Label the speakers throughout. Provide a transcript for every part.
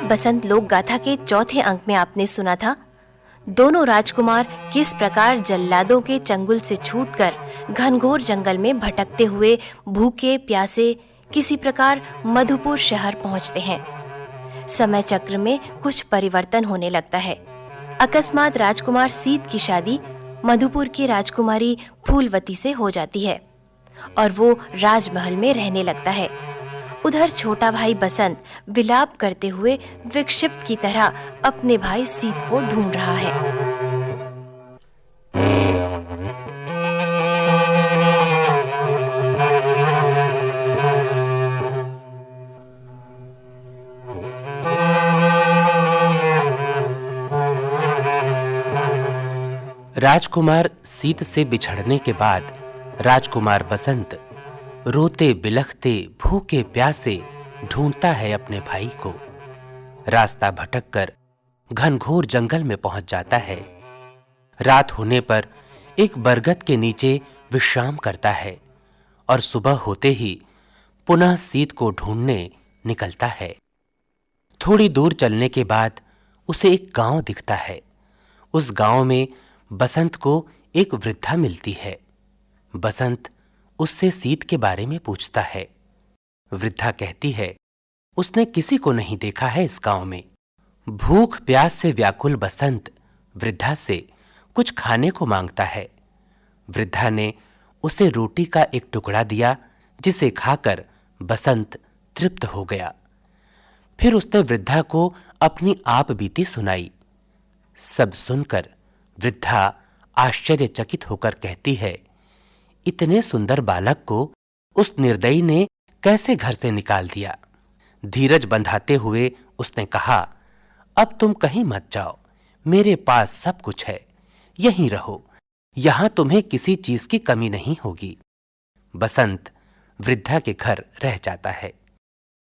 Speaker 1: बसंत लोक गाथा के चौथे अंक में आपने सुना था दोनों राजकुमार किस प्रकार जल्लादों के चंगुल से छूटकर घनघोर जंगल में भटकते हुए भूखे प्यासे किसी प्रकार मधुपुर शहर पहुंचते हैं। समय चक्र में कुछ परिवर्तन होने लगता है। अकस्मात राजकुमार सीत की शादी मधुपुर की राजकुमारी फूलवती से हो जाती है और वो राजमहल में रहने लगता है। उधर छोटा भाई बसंत विलाप करते हुए विक्षिप्त की तरह अपने भाई सीत को ढूंढ रहा है।
Speaker 2: राजकुमार सीत से बिछड़ने के बाद राजकुमार बसंत रोते बिलखते भूखे प्यासे ढूंढता है अपने भाई को। रास्ता भटककर घनघोर जंगल में पहुंच जाता है। रात होने पर एक बरगद के नीचे विश्राम करता है और सुबह होते ही पुनः सीत को ढूंढने निकलता है। थोड़ी दूर चलने के बाद उसे एक गांव दिखता है। उस गांव में बसंत को एक वृद्धा मिलती है। बसंत उससे सीत के बारे में पूछता है। वृद्धा कहती है उसने किसी को नहीं देखा है इस गांव में। भूख प्यास से व्याकुल बसंत वृद्धा से कुछ खाने को मांगता है। वृद्धा ने उसे रोटी का एक टुकड़ा दिया जिसे खाकर बसंत तृप्त हो गया। फिर उसने वृद्धा को अपनी आप बीती सुनाई। सब सुनकर वृद्धा आश्चर्यचकित होकर कहती है इतने सुंदर बालक को उस निर्दयी ने कैसे घर से निकाल दिया। धीरज बंधाते हुए उसने कहा अब तुम कहीं मत जाओ, मेरे पास सब कुछ है, यहीं रहो, यहां तुम्हें किसी चीज की कमी नहीं होगी। बसंत वृद्धा के घर रह जाता है।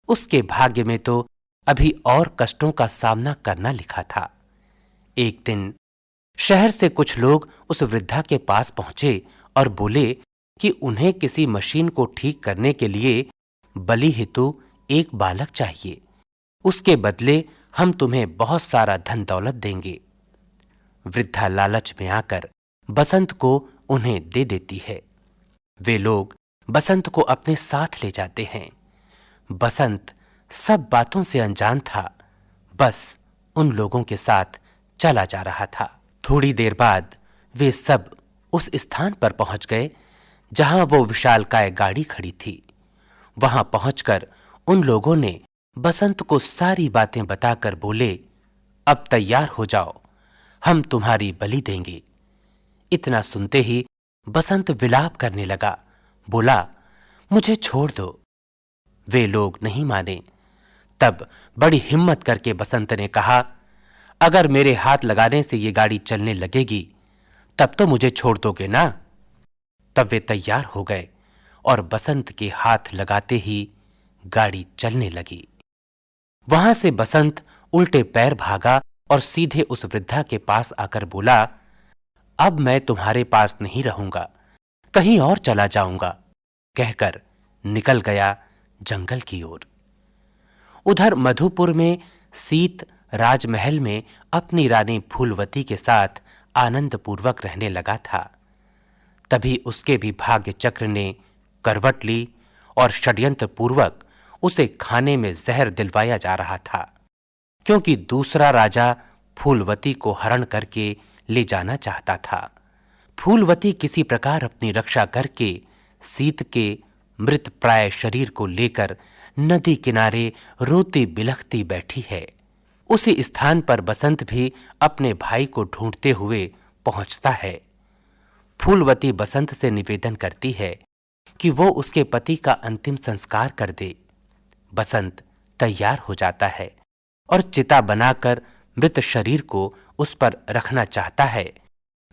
Speaker 2: उसके भाग्य में तो अभी और कष्टों का सामना करना लिखा था। एक दिन शहर से कुछ लोग उस वृद्धा के पास पहुंचे और बोले कि उन्हें किसी मशीन को ठीक करने के लिए बलि हेतु एक बालक चाहिए। उसके बदले हम तुम्हें बहुत सारा धन दौलत देंगे। वृद्धा लालच में आकर बसंत को उन्हें दे देती है। वे लोग बसंत को अपने साथ ले जाते हैं। बसंत सब बातों से अनजान था, बस उन लोगों के साथ चला जा रहा था। थोड़ी देर बाद वे सब उस स्थान पर पहुंच गए जहां वो विशालकाय गाड़ी खड़ी थी। वहां पहुंचकर उन लोगों ने बसंत को सारी बातें बताकर बोले अब तैयार हो जाओ, हम तुम्हारी बलि देंगे। इतना सुनते ही बसंत विलाप करने लगा, बोला मुझे छोड़ दो। वे लोग नहीं माने। तब बड़ी हिम्मत करके बसंत ने कहा अगर मेरे हाथ लगाने से ये गाड़ी चलने लगेगी तब तो मुझे छोड़ दोगे ना। तब वे तैयार हो गए और बसंत के हाथ लगाते ही गाड़ी चलने लगी। वहां से बसंत उल्टे पैर भागा और सीधे उस वृद्धा के पास आकर बोला अब मैं तुम्हारे पास नहीं रहूंगा, कहीं और चला जाऊंगा, कहकर निकल गया जंगल की ओर। उधर मधुपुर में सीत राजमहल में अपनी रानी फूलवती के साथ आनंदपूर्वक रहने लगा था। तभी उसके भी भाग्य चक्र ने करवट ली और षड्यंत्र पूर्वक उसे खाने में जहर दिलवाया जा रहा था, क्योंकि दूसरा राजा फूलवती को हरण करके ले जाना चाहता था। फूलवती किसी प्रकार अपनी रक्षा करके सीत के मृत प्राय शरीर को लेकर नदी किनारे रोती बिलखती बैठी है। उसी स्थान पर बसंत भी अपने भाई को ढूंढते हुए पहुंचता है। फूलवती बसंत से निवेदन करती है कि वो उसके पति का अंतिम संस्कार कर दे। बसंत तैयार हो जाता है और चिता बनाकर मृत शरीर को उस पर रखना चाहता है।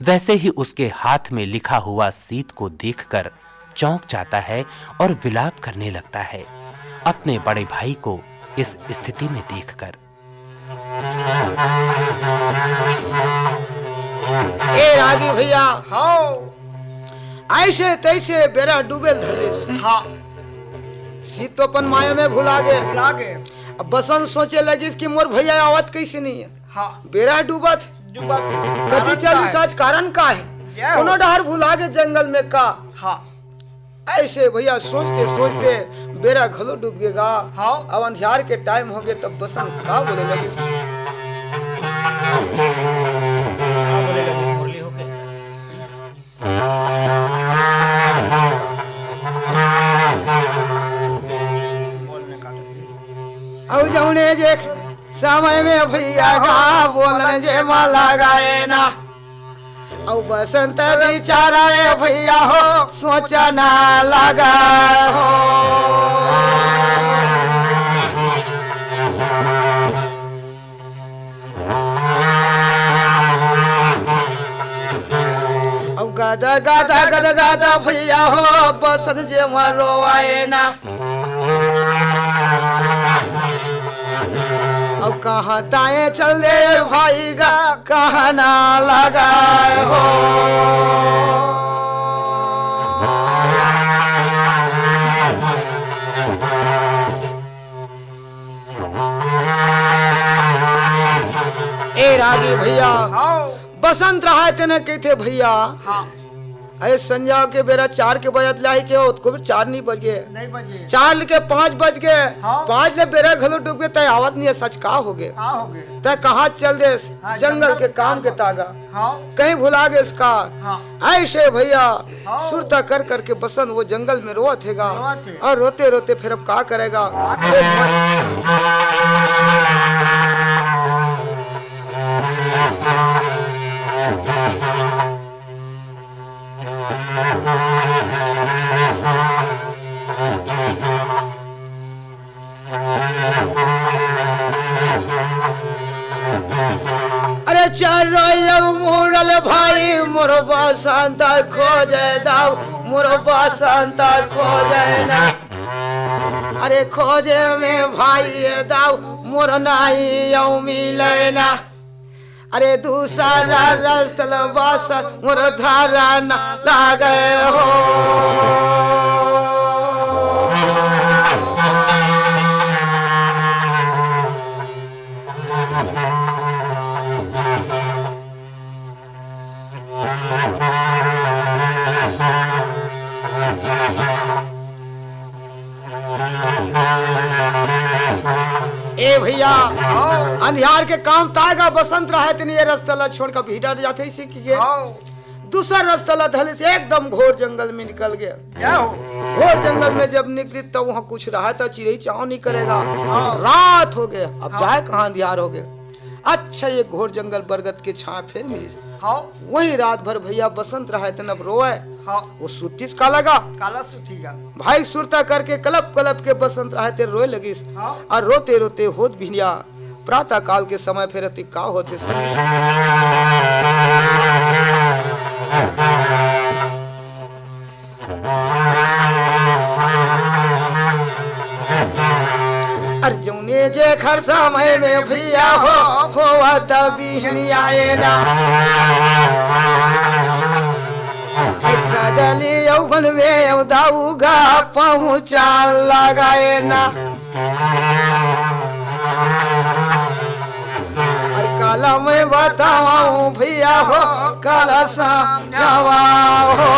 Speaker 2: वैसे ही उसके हाथ में लिखा हुआ सीत को देखकर चौंक जाता है और विलाप करने लगता है अपने बड़े भाई को इस स्थिति में देखकर।
Speaker 3: ए रागी भैया, हाँ ऐसे तैसे बेरा डूबेल धले। हाँ सीतोपन माया में भुला गे। अब बसंत सोचे लगी कि मोर भैया आवत कैसे नहीं है।
Speaker 4: हाँ
Speaker 3: बेरा डूबत कति चली सच कारण का है कोनो डहर भुला के जंगल में का।
Speaker 4: हाँ
Speaker 3: ऐसे भैया सोचते सोचते बेरा घलो डूब गएगा।
Speaker 4: हाँ।
Speaker 3: अब अंधियार के टाइम हो गए तब बसंत का बोले लगी
Speaker 4: मुरली होके बोलने का
Speaker 3: अब जौने जे समय में भैया का बोलन जे माला गाए ना। अब बसंत बिचारा रे भैया हो सोचा ना लगा हो। अब गादा गादा गादा गादा भैया हो बसंत जे मारो आए ना। अब कहाँ दाएं चल दे भाई गा कहाँ ना लगाए हो। ए रागी भैया
Speaker 4: हाँ
Speaker 3: बसंत रहा तेने कहते भैया
Speaker 4: हाँ
Speaker 3: अरे संध्या के बेरा 4 के बजत लाई के उसको भी 4 नहीं बज गए।
Speaker 4: नहीं बजे
Speaker 3: 4 के 5 बज गए।
Speaker 4: हाँ।
Speaker 3: 5 ले बेरा घलो डूब गए तय आवत नहीं है सच का हो गए।
Speaker 4: हाँ हो गए
Speaker 3: तय कहाँ चल दे
Speaker 4: हाँ,
Speaker 3: जंगल के काम के तागा
Speaker 4: हाँ
Speaker 3: कहीं भुला गए इसका।
Speaker 4: हाँ
Speaker 3: ऐसे भैया
Speaker 4: हाँ।
Speaker 3: सुरता कर करके बसंत वो जंगल में रोत हैगा
Speaker 4: रोत है।
Speaker 3: और रोते रोते फिर अब का करेगा। अरे चलो मुरल भाई मोर बसंत खोजे दाव मोर बसंत खोजे ना। अरे खोजे में भाई दाव मोर नाई यौ मिले ना। अरे दूसरा रस्तल बस मोर धारा न लागे हो। ए भैया अंधियार के काम तागा बसंत रहा तेने ये रास्ता छोड़ कर भीतर जाते इसी की गए।
Speaker 4: हाँ
Speaker 3: दूसरा रास्ता धले से एकदम घोर जंगल में निकल गया।
Speaker 4: क्या हो
Speaker 3: घोर जंगल में जब निकली तब वहाँ कुछ रहा था चिड़ई चाव नहीं करेगा। रात हो गया अब जाए कहाँ अंधियार हो गया। अच्छा ये घोर जंगल बरगद के छां फिर मिली।
Speaker 4: हाँ
Speaker 3: वही रात भर भैया बसंत रहा तेन अब रोए।
Speaker 4: हाँ
Speaker 3: वो सुतीस का लगा
Speaker 4: काला सुठीगा
Speaker 3: भाई सुरता करके कलप कलप के बसंत रहा तेरे रोए लगिस।
Speaker 4: हाँ
Speaker 3: और रोते रोते होत भिनिया प्रातः काल के समय फिर अति का होते अर्जुने जे खर समय में भैया हो तभी आए ना। कदली यौवन में दाऊगा पहुँचा लगाए ना। और काला में बताऊं भैया हो काला समझावा हो।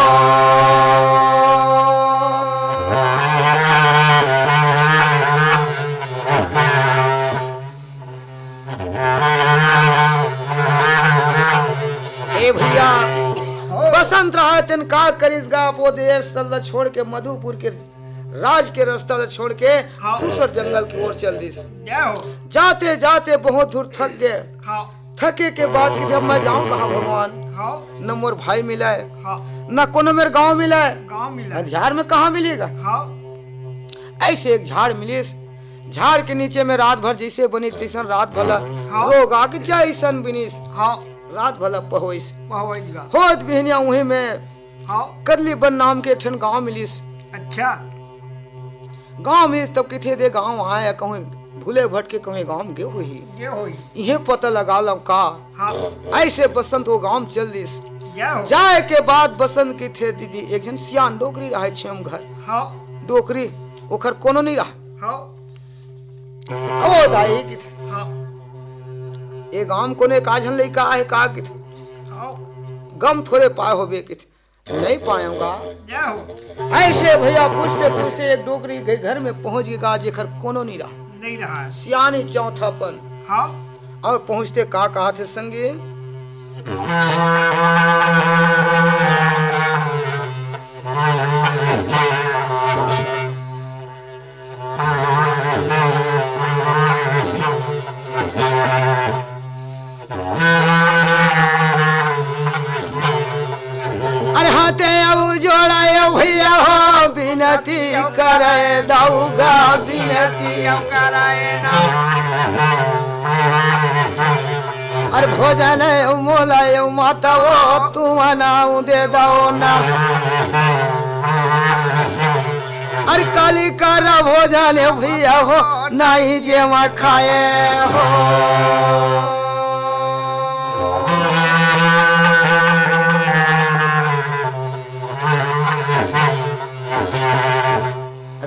Speaker 3: ए भैया बसंत रहा तेन का करिसगा वो देर सल्ला छोड़ के मधुपुर के राज के रास्ता छोड़ के
Speaker 4: हाँ।
Speaker 3: दूसर जंगल की ओर चल दी।
Speaker 4: क्या हो
Speaker 3: जाते जाते बहुत दूर थक गए।
Speaker 4: हाँ
Speaker 3: थके के बाद कि जब मैं जाऊं कहाँ भगवान
Speaker 4: हाँ
Speaker 3: न मोर भाई मिला है
Speaker 4: हाँ
Speaker 3: न कोनो मेरे गांव मिला है।
Speaker 4: गाँव मिला
Speaker 3: अंधियार में कहाँ मिलेगा।
Speaker 4: हाँ
Speaker 3: ऐसे एक झाड़ मिली झाड़ के नीचे में रात भर जैसे बनी तैसन रात भला
Speaker 4: हाँ।
Speaker 3: रोग आग जैसन बिनीस
Speaker 4: हाँ
Speaker 3: रात भला पहोइस
Speaker 4: पहुँचेगा
Speaker 3: होत बिहनिया वहीं में
Speaker 4: हाँ
Speaker 3: कदली बन नाम के ठन गांव मिलीस।
Speaker 4: अच्छा
Speaker 3: गांव में तब किथे दे गांव आए कहूँ भूले भटके कहीं गांव गे हुई
Speaker 4: ये होई
Speaker 3: इहे पता लगा लो का।
Speaker 4: हाँ
Speaker 3: ऐसे बसंत वो गांव चल दिस।
Speaker 4: क्या हो
Speaker 3: जाए के बाद बसंत की थे दीदी एक जन सियान डोकरी रहे छम घर
Speaker 4: हाँ
Speaker 3: डोकरी ओखर कोनो नहीं रहा।
Speaker 4: हाँ
Speaker 3: ओ दाई किथे
Speaker 4: हाँ
Speaker 3: ए गाम कोने काजन लइका है का किथे
Speaker 4: हाँ
Speaker 3: गम थोड़े पाए होबे किथे नहीं पाऊंगा।
Speaker 4: क्या हो
Speaker 3: ऐसे भैया पूछते पूछते एक डोकरी के घर में पहुंच गया जेखर कोनो नहीं रहा,
Speaker 4: नहीं रहा है
Speaker 3: सियानी चौथापन।
Speaker 4: हाँ
Speaker 3: और पहुंचते का कहा थे संगी अरे हाथे अब जोड़ाए भैया हो विनती करे दऊगा विनती
Speaker 4: अब कराए ना
Speaker 3: अरे भोजन मोलाय माता वो तुम नाऊ दे दो ना अरे काली कर भोजन भैया हो नहीं जे मैं खाए हो।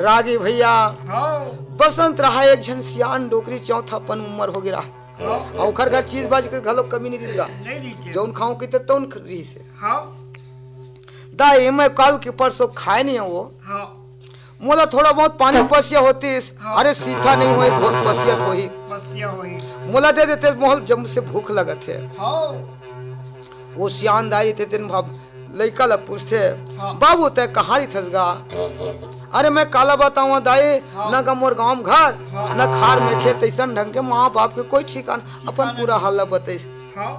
Speaker 3: रागी भैया
Speaker 4: हाँ
Speaker 3: बसंत रहा एक झन सियान डोकरी चौथापन उम्र हो गया
Speaker 4: हाँ
Speaker 3: और घर घर चीज बाज के घलो कमी नहीं रही
Speaker 4: नहीं लीजिए
Speaker 3: जौन खाऊं की तौन रही से
Speaker 4: हाँ
Speaker 3: दाई मैं कल के परसों खाए नहीं वो
Speaker 4: हाँ
Speaker 3: मोला थोड़ा बहुत पानी पसिया होती
Speaker 4: हाँ।
Speaker 3: अरे सीधा नहीं हुई बहुत पसियत होई
Speaker 4: बस ये हुई
Speaker 3: मोला दे देते मोहल जब से भूख लगत है
Speaker 4: हाँ
Speaker 3: वो सियानदारी थे दिन भाव लड़का ला पूछते
Speaker 4: हाँ।
Speaker 3: बाबू तय कहारी थसगा अरे मैं काला बताऊं दाई
Speaker 4: हाँ।
Speaker 3: न गमोर गांव घर
Speaker 4: हाँ।
Speaker 3: न खार में खेत ऐसा ढंग के माँ बाप के कोई ठिकाना अपन पूरा हाल बतेस
Speaker 4: हाँ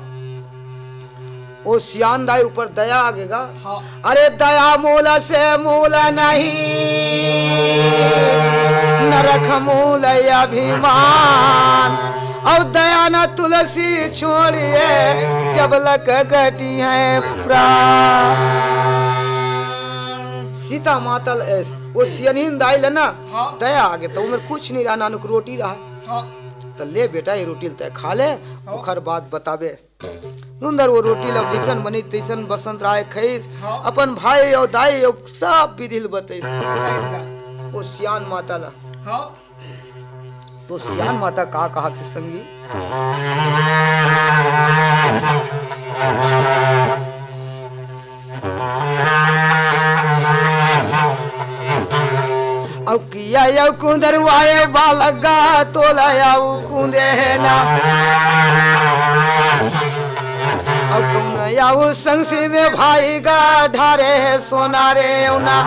Speaker 3: वो सियान दाई ऊपर दया आगेगा
Speaker 4: हाँ
Speaker 3: अरे दया मूला से मूला नहीं नरक मूल अभिमान और दया न तुलसी छोड़िए जब लक गटी है प्राण। सीता मातल ऐस वो सियनहीन दाई लेना
Speaker 4: हाँ।
Speaker 3: दया आगे तो उम्र कुछ नहीं रहा नानुक रोटी रहा
Speaker 4: हाँ
Speaker 3: तो ले बेटा ये रोटी तय खा ले ओखर बात बताबे सुंदर वो रोटी ला जैसन बनी तैसन बसंत राय खईस
Speaker 4: हाँ।
Speaker 3: अपन भाई और दाई और सब विधिल बतेस
Speaker 4: बताइएगा
Speaker 3: वो सियान माता ला
Speaker 4: हाँ
Speaker 3: तो सियान माता का कहा से संगी अब किया यौ कुंदर वाए बालगा तोलाया कुंदे है ना अब कौन याऊ संगसी में भाई गा ढारे है सोना रे ना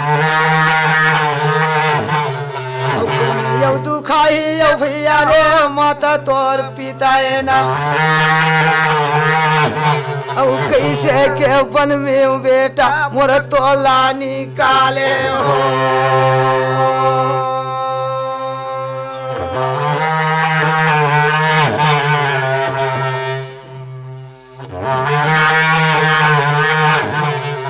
Speaker 3: अब कौन यौ दुखाई यौ भैया रे माता तोर पिता है ना अब कैसे के बन में बेटा मोर तोला निकाले हो।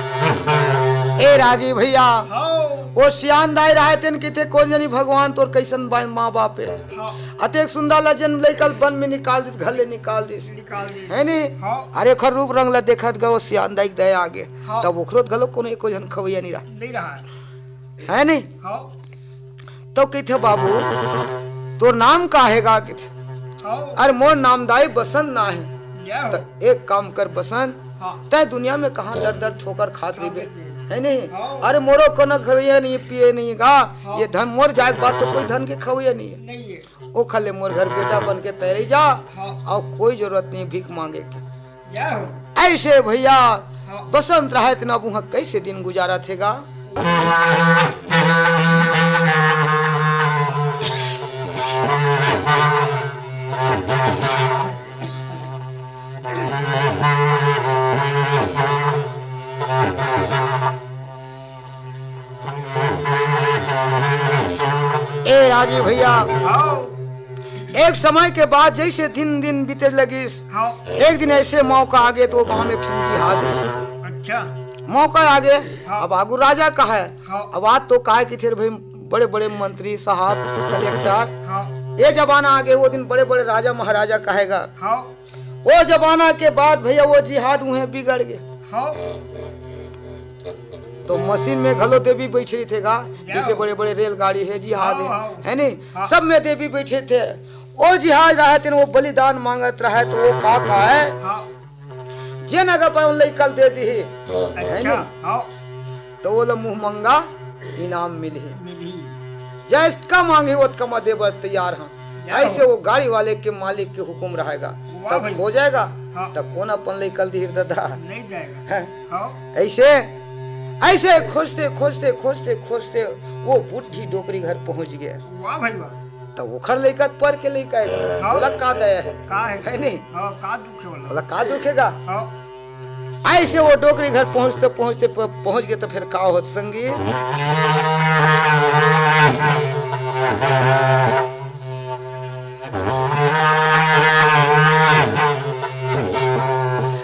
Speaker 3: ए रागी भैया
Speaker 4: हाँ
Speaker 3: वो सियान दाई रहे तेन किथे कौन जनी भगवान तोर कैसन बाई माँ बाप है
Speaker 4: हाँ
Speaker 3: अतेक सुंदर ला जन्म लेकल बन में निकाल दिस घर ले निकाल दिस
Speaker 4: निकाल दी
Speaker 3: है नी
Speaker 4: हाँ
Speaker 3: अरे खर रूप रंग ला देखत गो सियान दाई दया आगे
Speaker 4: हाँ।
Speaker 3: तब ओखरोत गलो कोनो एको जन खवैया नहीं रहा
Speaker 4: नहीं रहा है
Speaker 3: है नी
Speaker 4: हाँ
Speaker 3: तो किथे बाबू तोर नाम काहेगा किथे
Speaker 4: हाँ
Speaker 3: अरे मोर नाम दाई बसंत ना है
Speaker 4: क्या हो
Speaker 3: त एक काम कर बसंत
Speaker 4: हाँ
Speaker 3: तय दुनिया में कहाँ दर दर ठोकर खात रही है नहीं
Speaker 4: हाँ।
Speaker 3: अरे मोरो कोनो खवैया नहीं पिए नहीं गा
Speaker 4: हाँ।
Speaker 3: ये धन मोर जाए बात तो कोई धन के खवैया नहीं है
Speaker 4: नहीं है
Speaker 3: ओ खले मोर घर बेटा बन के तैयारी जा
Speaker 4: हाँ
Speaker 3: और कोई जरूरत नहीं भीख मांगे की
Speaker 4: क्या हो
Speaker 3: ऐसे भैया
Speaker 4: हाँ
Speaker 3: बसंत रहा इतना वहाँ कैसे दिन गुजारा थेगा। ए रागी भैया
Speaker 4: हाँ
Speaker 3: एक समय के बाद जैसे दिन दिन बीते लगिस
Speaker 4: हाँ
Speaker 3: एक दिन ऐसे मौका आ गए तो वो गांव में जिहाद
Speaker 4: अच्छा
Speaker 3: मौका आ गए
Speaker 4: हाँ।
Speaker 3: अब आगू राजा का है
Speaker 4: हाँ
Speaker 3: अब आज तो कहा कि थे भाई बड़े बड़े मंत्री साहब कलेक्टर
Speaker 4: हाँ
Speaker 3: ये जमाना आ गए वो दिन बड़े बड़े राजा महाराजा कहेगा
Speaker 4: हाँ
Speaker 3: वो जमाना के बाद भैया वो जिहाद हुए बिगड़ गए
Speaker 4: हाँ
Speaker 3: तो मशीन में घलो देवी बैठी थे गा, जैसे बड़े बड़े रेलगाड़ी है, जिहाज है नहीं, सब में देवी बैठे थे। वो जिहाज रहे थे, वो बलिदान मांगत रहे, तो वो का है जे नगर पर लइकल दे दी है
Speaker 4: अच्छा
Speaker 3: नहीं,
Speaker 4: हाँ
Speaker 3: तो वो लो मुंह मंगा इनाम मिली।
Speaker 4: मिली
Speaker 3: जैसका मांगे वो कमा दे बर तैयार हैं।
Speaker 4: जाओ।
Speaker 3: ऐसे वो गाड़ी वाले के मालिक के हुक्म रहेगा,
Speaker 4: वाह भाई।
Speaker 3: तब हो जाएगा,
Speaker 4: हाँ।
Speaker 3: तब कौन अपन लेकल दी दादा
Speaker 4: नहीं जाएगा
Speaker 3: है।
Speaker 4: हाँ
Speaker 3: ऐसे ऐसे खोजते खोजते खोजते खोजते वो बुढ़ी डोकरी घर पहुंच गया।
Speaker 4: वाह भाई वाह
Speaker 3: तब वो खड़ लेकर पर के लेकर
Speaker 4: हाँ।
Speaker 3: बोला का दया
Speaker 4: का है
Speaker 3: है नहीं,
Speaker 4: हाँ का दुख है वाला
Speaker 3: बोला का दुखेगा।
Speaker 4: हाँ
Speaker 3: ऐसे वो डोकरी घर पहुंचते पहुंचते पहुंच गए, तो फिर का होत संगी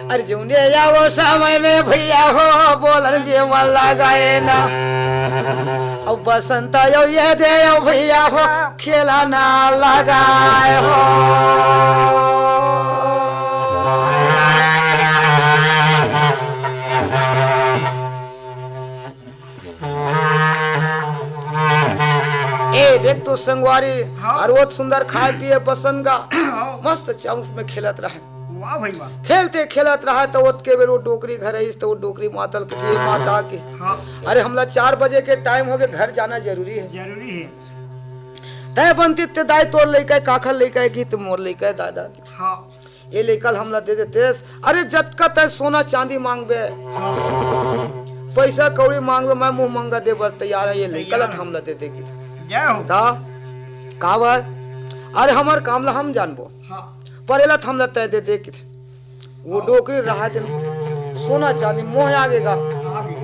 Speaker 3: अरे जौने या वो समय में भैया हो बोलन जे मन लगाए ना, अब बसंत यो ये दे यो भैया हो खेला ना लगाए हो। ए देख तो संगवारी
Speaker 4: हाँ।
Speaker 3: और वो सुंदर खाए पिए बसंत का
Speaker 4: हाँ
Speaker 3: मस्त चौक में खेलत रहे।
Speaker 4: वाह भाई वाह
Speaker 3: खेलते खेलत रहा तो के बेर वो डोकरी घर आई, तो वो डोकरी मातल की थी माता की।
Speaker 4: हाँ
Speaker 3: अरे हमला 4 बजे के टाइम हो गए, घर जाना जरूरी है।
Speaker 4: जरूरी है
Speaker 3: तय बनती ते दाई तोड़ लेके काखर लेके की, तो मोर लेके दादा की
Speaker 4: हाँ
Speaker 3: ये लेकल हमला दे देते। अरे जतका तय सोना चांदी मांगबे,
Speaker 4: हाँ
Speaker 3: पैसा कौड़ी मांगबे, मैं मुंह मंगा दे बर तैयार है। ये लेकल
Speaker 4: तैयार है।
Speaker 3: हमला दे दे की
Speaker 4: जय हो
Speaker 3: का बात। अरे हमार कामला हम जानबो,
Speaker 4: हाँ
Speaker 3: परेला हमला तय दे दे की वो डोकरी रहा दिन सोना चांदी मोह आगेगा,
Speaker 4: आगे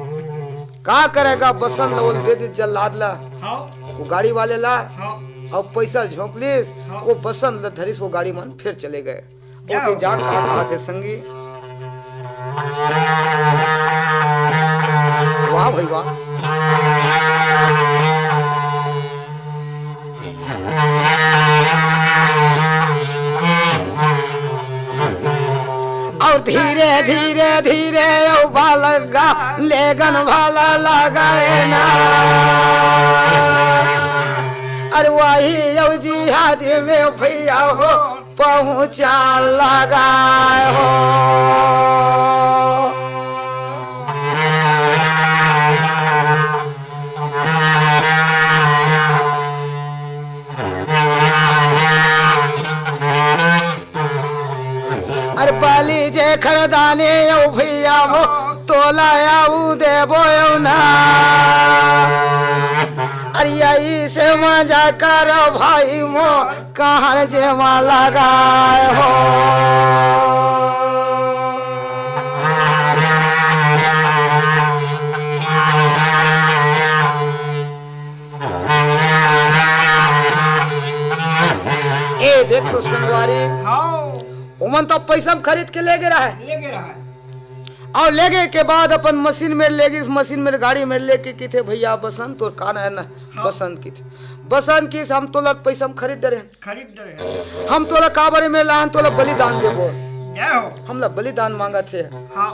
Speaker 3: का करेगा। बसन लवल दे दी जल्लाद ला,
Speaker 4: हाँ
Speaker 3: वो गाड़ी वाले ला
Speaker 4: हाँ
Speaker 3: और पैसा झोंक लीस,
Speaker 4: हाँ।
Speaker 3: वो बसन ल धरिस, वो गाड़ी मन फिर चले गए।
Speaker 4: क्या
Speaker 3: वो
Speaker 4: हो?
Speaker 3: जान का कहा थे संगी, वाह भाई वाह। और धीरे धीरे धीरे ओ बालगा लेगन भाला लगाए ना, अरे वही यो जिहाद में भैया हो पहुंचा लगाए हो। अरे बाली जे खरदाने यो भैया हो तोला आऊ देबो ना, अरे यही से मजा कर भाई मो कहाँ जे माँ लगाए हो। ए देख तो संगवारी
Speaker 4: हाँ
Speaker 3: उमन तो पैसा में खरीद के ले गए रहा है,
Speaker 4: लेके रहा है
Speaker 3: और लेगे के बाद अपन मशीन में लेगी, इस मशीन में गाड़ी में लेके की थे भैया बसंत और कान है ना
Speaker 4: हाँ।
Speaker 3: बसंत की थी, बसंत की हम तोला पैसा में खरीद रहे,
Speaker 4: खरीद रहे
Speaker 3: हम तोला काबरे में लान तोला बलिदान देबो,
Speaker 4: जय हो
Speaker 3: हमला बलिदान मांगा थे।
Speaker 4: हाँ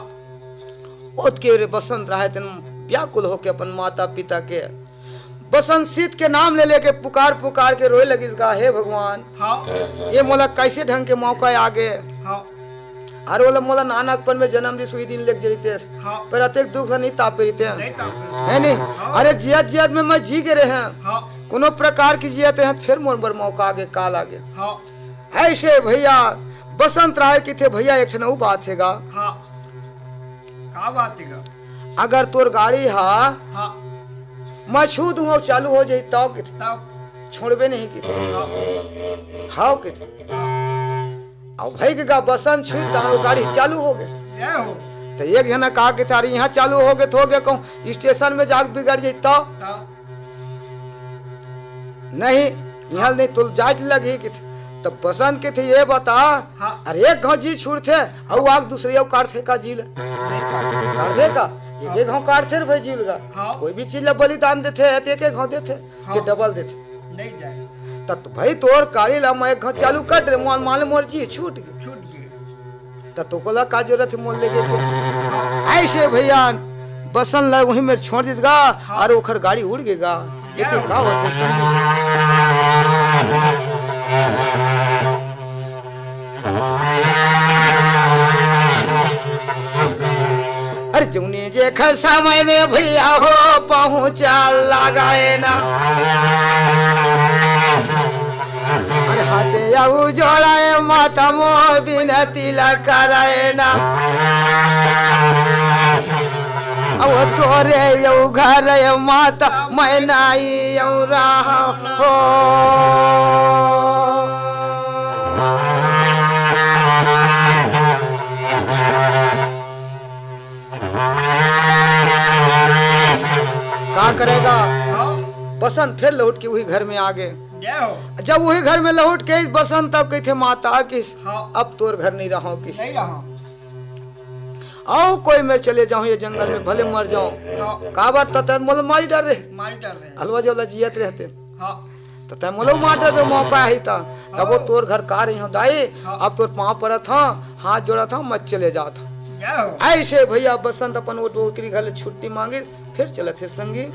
Speaker 3: ओत के रे बसंत रहे थे व्याकुल होके अपन माता पिता के बसंत सीत के नाम ले लेके पुकार पुकार के रोए लगी, हे भगवान
Speaker 4: हाँ
Speaker 3: ये मोला कैसे ढंग के मौका आगे,
Speaker 4: हाँ
Speaker 3: अरे बोला मोला नानकपन में जन्म दी सुई दिन लेके जरीते
Speaker 4: हाँ
Speaker 3: पर अतेक दुख से नहीं तापे रहते हैं,
Speaker 4: नहीं ताप
Speaker 3: है नहीं। अरे जियत जियत में मैं जी के रहे हैं,
Speaker 4: हाँ
Speaker 3: कोनो प्रकार की जियत है फिर मोर बर मौका आगे काल आगे।
Speaker 4: हाँ
Speaker 3: ऐसे भैया बसंत राय की थे भैया एक ठन बात हैगा,
Speaker 4: हाँ का बात है गा?
Speaker 3: अगर तोर गाड़ी हा
Speaker 4: हाँ
Speaker 3: मैं छू दूंगा चालू हो जाई तब कि
Speaker 4: तब
Speaker 3: छोड़बे नहीं की थे
Speaker 4: हाँ
Speaker 3: हाउ कि अब भाई के गा बसंत छू तो गाड़ी चालू हो गए,
Speaker 4: जय हो
Speaker 3: तो एक जना कहा कि तारी यहाँ चालू हो गए तो हो गए, कहूँ स्टेशन में जाग बिगड़ जाई तब
Speaker 4: तब
Speaker 3: नहीं यहाँ नहीं तुल जाज लगी कि तब बसंत के थे ये बता।
Speaker 4: हाँ
Speaker 3: अरे एक घाव जी छुड़ थे और आग दूसरे काट थे का जील
Speaker 4: नहीं ताप
Speaker 3: काट दे का एक घाव काट थे रे भाई जील का
Speaker 4: हाँ।
Speaker 3: कोई भी चीज ला बलिदान देते है एक एक घाव देते
Speaker 4: हाँ।
Speaker 3: के डबल देते,
Speaker 4: नहीं जाए
Speaker 3: तब तो भाई तोर गाड़ी ला मैं एक घाव चालू कट रे मान मोर जी छूट गई,
Speaker 4: छूट गए
Speaker 3: तब तो कोला का जरूरत है मोल लेके के। ऐसे भैया बसन ला वहीं में छोड़ दीगा और ओखर गाड़ी उड़ गेगा। ये तो का होते संगी। अरे जौने जे खर समय में भैया हो पहुंचा लगाए ना। अरे हाथे आऊ जोड़ाए माता मोर बिनती ला कराए ना। अब तोरे यऊ घर माता मैं नाई यऊ रहा हो। क्या करेगा बसंत फिर लौट के वही घर में आ गए। जब वही घर में लौट के बसंत तब कहते माता किस अब तोर घर नहीं रहो किस
Speaker 4: नहीं रहा
Speaker 3: आओ कोई मैं चले जाऊं ये जंगल में भले मर जाऊं। का बार तत मोल मारी डर रहे हलवा जवला जियत रहते तत मोलो मार डर पे मौका ही था। तब वो तोर घर का रही हो दाई अब तोर पांव पड़ा था हाथ जोड़ा था मत चले जाओ था। ऐसे भैया बसंत अपन वो डोकरी घर छुट्टी मांगे फिर चले थे संगी।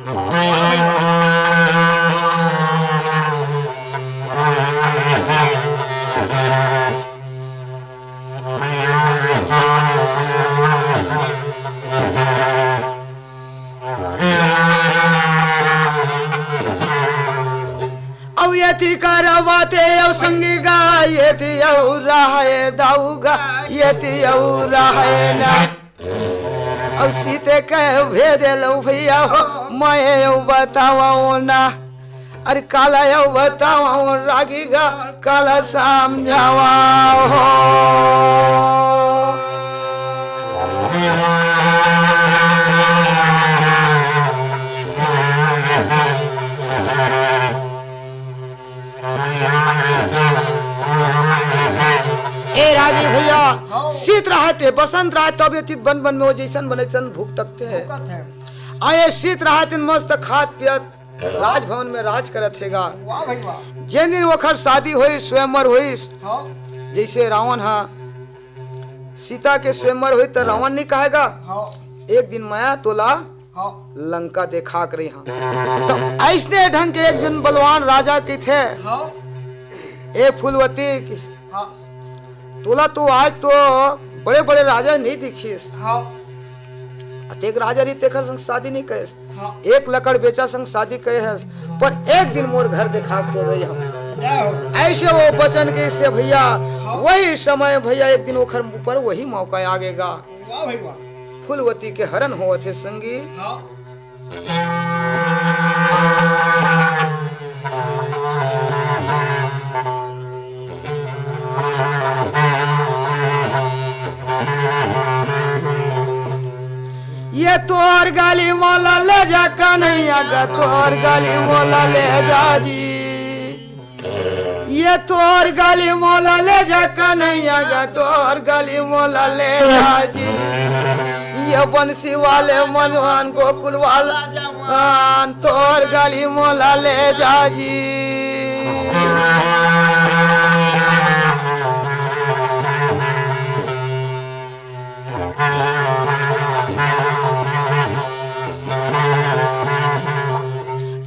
Speaker 3: अब यति करवाते अब संगी गा यति औ रहे दाऊगा यति औ रहे ना। अब सीते कह भेदे लो भैया हो मैं बताओ ना। अरे काला यौ बताओ रागी गा काला समझावा हो। ए राजी भैया शीत रहते बसंत रात तब ये बन बन में वो जैसन बने भूख तकते हैं। आए शीत रहते मस्त खात पियत राजभवन में राज करत हैगा। जिन दिन वखर शादी हुई स्वयंवर हुई जैसे रावण हा सीता के स्वयंवर हुई तो रावण नहीं कहेगा एक दिन माया तोला लंका देखा कर रही हाँ। तो ऐसने ढंग के एक जन बलवान राजा के थे ए फूलवती तोला तो आज तो बड़े बड़े राजा नहीं दिखीस। एक राजा री तेखर संग शादी नहीं कहे एक लकड़ बेचा संग शादी कहे है पर एक दिन मोर घर देखा तो रही हम। ऐसे वो बचन के से भैया वही समय भैया एक दिन ओखर ऊपर वही मौका आगेगा। फूलवती के हरण हो थे संगी। ये तोर गाली मोला ले जा कन्हैया गा तोर गाली मोला ले जा जी। ये तोर गाली मोला ले जा कन्हैया गा तोर गाली मोला ले जा जी। ये बंसी वाले मनवान गोकुल वाला तोर गाली मोला ले जा जी।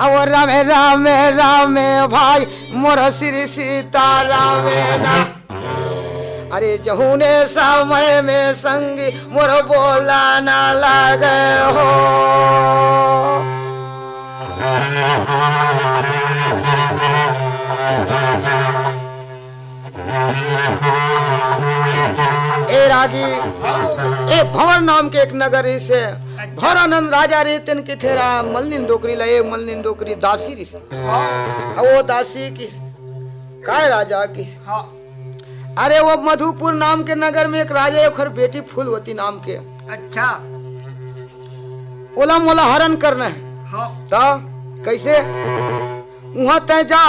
Speaker 3: और रामे रामे रामे भाई मोर श्री सीता रामे ना। अरे जहुने समय में संगी मोर बोला ना लागे हो। ए रागी ए भंवर नाम के एक नगर से भौरानंद राजा रे तिन के थेरा मल्लिन डोकरी लाए मल्लिन डोकरी दासी री वो दासी किस काय राजा किस अरे वो मधुपुर नाम के नगर में एक राजा ओखर बेटी फूलवती नाम के
Speaker 4: अच्छा
Speaker 3: ओला मोला हरण करना है तो कैसे वहां तय जा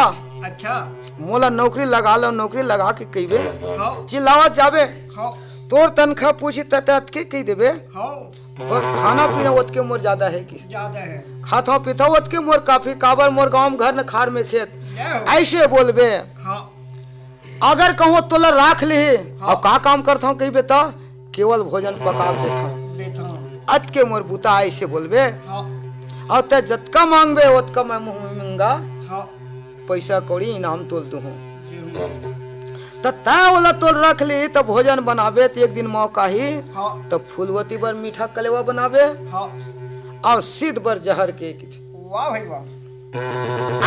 Speaker 4: अच्छा
Speaker 3: मोला नौकरी लगा लो नौकरी लगा के कहिबे चिल्लावत जाबे तोर तनखा पूछी तत के कह देबे बस खाना पीना ओत के मोर ज्यादा है कि
Speaker 4: ज्यादा है
Speaker 3: खाता पीता ओत के मोर काफी काबर मोर गांव घर न खार में खेत ऐसे बोलबे। अगर कहो तोला राख ले अब का काम करता हूँ कही बेटा केवल भोजन पका देता अत के मोर बुता ऐसे बोलबे
Speaker 4: हाँ
Speaker 3: और ते जतका मांगबे ओतका मैं मुंह में मंगा
Speaker 4: हाँ
Speaker 3: पैसा कौड़ी इनाम तोल तू हूँ
Speaker 4: जी
Speaker 3: तो तय वाला तोल रख ली तो भोजन बनाबे तो एक दिन मौका ही
Speaker 4: हाँ
Speaker 3: तो फूलवती बर मीठा कलेवा बनाबे
Speaker 4: हाँ
Speaker 3: और सिद्ध बर जहर के
Speaker 4: वाह भाई वाह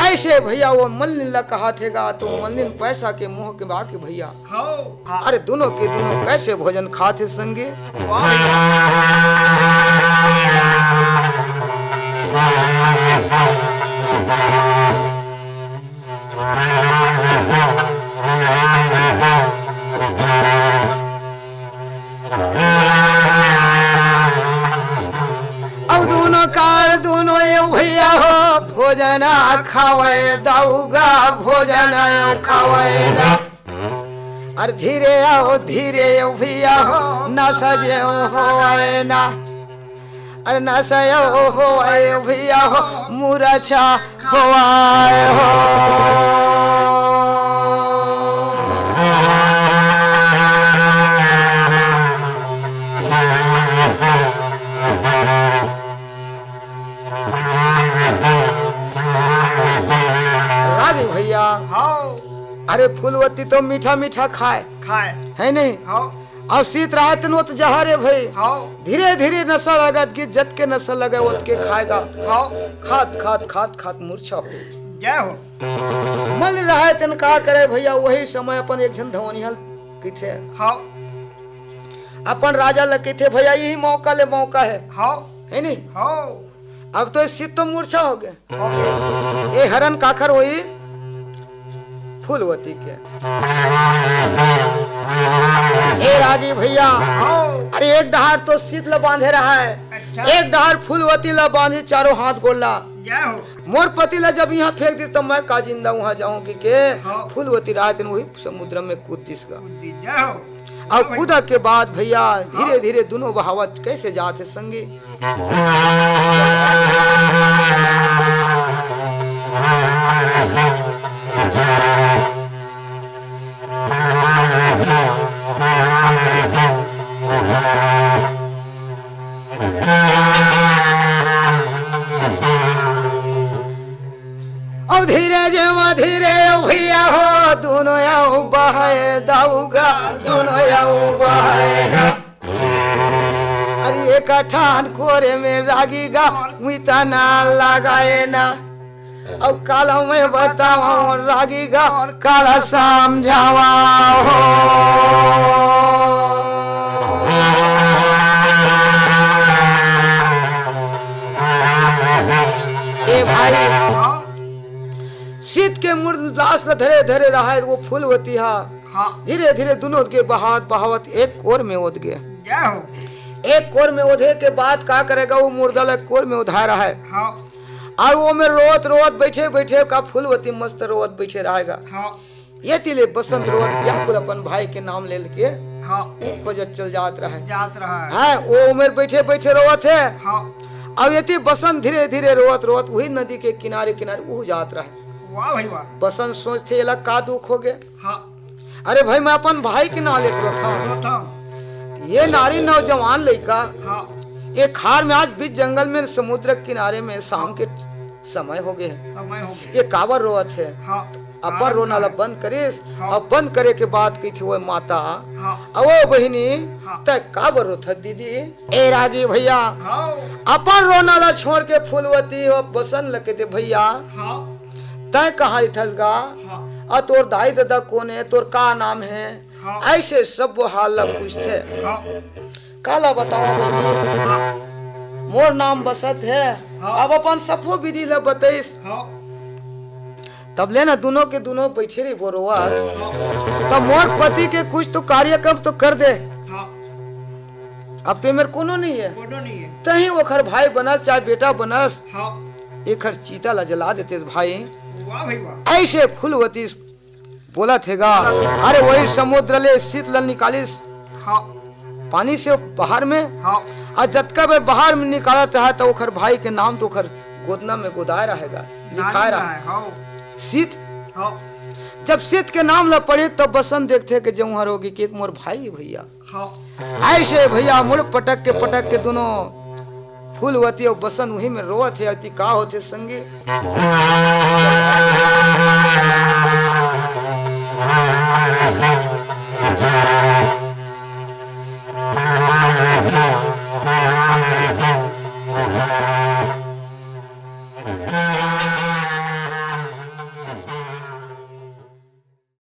Speaker 3: ऐसे भैया वो मल्लिन ला कहा थेगा तो मल्लिन पैसा के मुंह के बाकी भैया
Speaker 4: हाँ हाँ
Speaker 3: अरे दोनों के दोनों कैसे भोजन खाते संगे
Speaker 4: वाह भाई वाह।
Speaker 3: अब दोनों कार दोनों ये भैया हो भोजन खावे दऊगा भोजन खावे ना अरे धीरे आओ भैया हो न सजे हो ना अरे न सयो हो भैया हो मूर्छा हो राजी भैया
Speaker 4: हाँ
Speaker 3: अरे फूलवती तो मीठा मीठा खाए
Speaker 4: खाए
Speaker 3: है नहीं
Speaker 4: हाँ
Speaker 3: और शीत रहा तेन तो जहरे भाई
Speaker 4: हाँ
Speaker 3: धीरे धीरे नशा लगा कि जत के नशा लगा ओत के खाएगा
Speaker 4: हाँ
Speaker 3: खात खात खात खात मूर्छा हो
Speaker 4: जय हो
Speaker 3: मल रहा है तेन का करे भैया वही समय अपन एक जन धवनिहल की थे
Speaker 4: हाँ
Speaker 3: अपन राजा लगे थे भैया यही मौका ले मौका
Speaker 4: हाँ
Speaker 3: है नहीं
Speaker 4: हाँ
Speaker 3: अब तो शीत तो मूर्छा हो गया
Speaker 4: हाँ
Speaker 3: ये हरन काखर हुई फूलवती के ए राजी भैया
Speaker 4: हाँ
Speaker 3: अरे एक डहार तो शीत ला बांधे रहा है
Speaker 4: अच्छा
Speaker 3: एक डहार फूलवती ला बांधी चारों हाथ गोला
Speaker 4: जय हो
Speaker 3: मोर पति ला जब यहाँ फेंक दी तब मैं का जिंदा वहाँ जाऊँ के
Speaker 4: हाँ।
Speaker 3: फूलवती रात दिन वही समुद्र में कूद दिसगा
Speaker 4: जय हो
Speaker 3: और कूदा के बाद भैया धीरे धीरे दोनों बहावत कैसे जाते संगी और धीरे जेवा धीरे भैया हो दोनों आओ बहाए दाऊगा दोनों आओ बहाएगा अरे एक ठान कोरे में रागीगा मुइता ना लगाए ना अब काला में बताओ रागीगा काला समझावा हो ए भाई
Speaker 4: हाँ
Speaker 3: शीत के मुर्दास न धरे धरे रहा है वो फूलवती हा
Speaker 4: हाँ
Speaker 3: धीरे धीरे दोनों के बहावत बहावत एक कोर में ओद गया
Speaker 4: जय हो
Speaker 3: एक कोर में ओधे के बाद क्या करेगा वो मुर्दा ला कोर में उधा रहा है
Speaker 4: हाँ
Speaker 3: और वो में रोवत रोवत बैठे बैठे का फूलवती मस्त रोवत बैठे रहेगा
Speaker 4: हाँ
Speaker 3: ये तिले बसंत रोवत व्याकुल अपन भाई के नाम ले के
Speaker 4: हाँ
Speaker 3: खोजत चल जात रहा है
Speaker 4: जात रहा है
Speaker 3: हाँ वो उमेर बैठे बैठे रोवत है
Speaker 4: हाँ
Speaker 3: अब ये बसंत धीरे धीरे रोवत रोवत वही नदी के किनारे किनारे वो जात रहा है
Speaker 4: वाह भाई वाह
Speaker 3: बसंत सोचते ये का दुख हो गया
Speaker 4: हाँ
Speaker 3: अरे भाई मैं अपन भाई के नाम लेकर था
Speaker 4: रोटम
Speaker 3: ये नारी नौजवान लड़का
Speaker 4: हाँ
Speaker 3: ये खार में आज बीच जंगल में समुद्र किनारे में शाम के समय हो गए
Speaker 4: समय हो गया
Speaker 3: ये काबर रोवत है
Speaker 4: हाँ
Speaker 3: अपर रोना ला बंद करिस
Speaker 4: हाँ।
Speaker 3: और बंद करे के बाद की थी वो माता
Speaker 4: हाँ
Speaker 3: और वो बहिनी
Speaker 4: हाँ।
Speaker 3: तय काबर रोथ दीदी ए रागी भैया
Speaker 4: हाँ
Speaker 3: अपन रोना ला छोड़ के फूलवती हो बसन लगे दे भैया
Speaker 4: हाँ
Speaker 3: तय कहा थसगा
Speaker 4: हाँ
Speaker 3: और तोर दाई दादा कौन है तोर का नाम है
Speaker 4: हाँ।
Speaker 3: ऐसे सब वो हाल ला पूछते
Speaker 4: हाँ
Speaker 3: काला बताओ बहिनी
Speaker 4: हाँ
Speaker 3: मोर नाम बसत है
Speaker 4: हाँ।
Speaker 3: अब अपन सफो विधि ला बताइस
Speaker 4: हाँ
Speaker 3: तब लेना दोनों के दोनों बैठे रही बोरोवा
Speaker 4: हाँ
Speaker 3: तो मोर पति के कुछ तो कार्यक्रम तो कर दे
Speaker 4: हाँ
Speaker 3: अब तो मेरे कोनो नहीं है
Speaker 4: बोलो नहीं है
Speaker 3: तही ओखर भाई बनस चाहे बेटा बनस
Speaker 4: हाँ
Speaker 3: एक चीता ला जला देते भाई
Speaker 4: वाह भाई वाह
Speaker 3: ऐसे फूलवती बोला थेगा अरे वही समुद्र ले शीतल निकालिस
Speaker 4: हाँ
Speaker 3: पानी से बाहर में
Speaker 4: हाँ
Speaker 3: और जतका बेर बाहर में निकालत है तो ओखर भाई के नाम तो ओखर गोदना में गोदाय रहेगा लिखाए रहा
Speaker 4: हाँ
Speaker 3: शीत
Speaker 4: हाँ
Speaker 3: जब शीत के नाम ला पढ़े तब बसंत देखते कि जऊँ होगी कि मोर भाई भैया
Speaker 4: हाँ
Speaker 3: ऐसे भैया मुड़ पटक के दोनों फूलवती और बसंत वही में रोवत है अति का होते संगे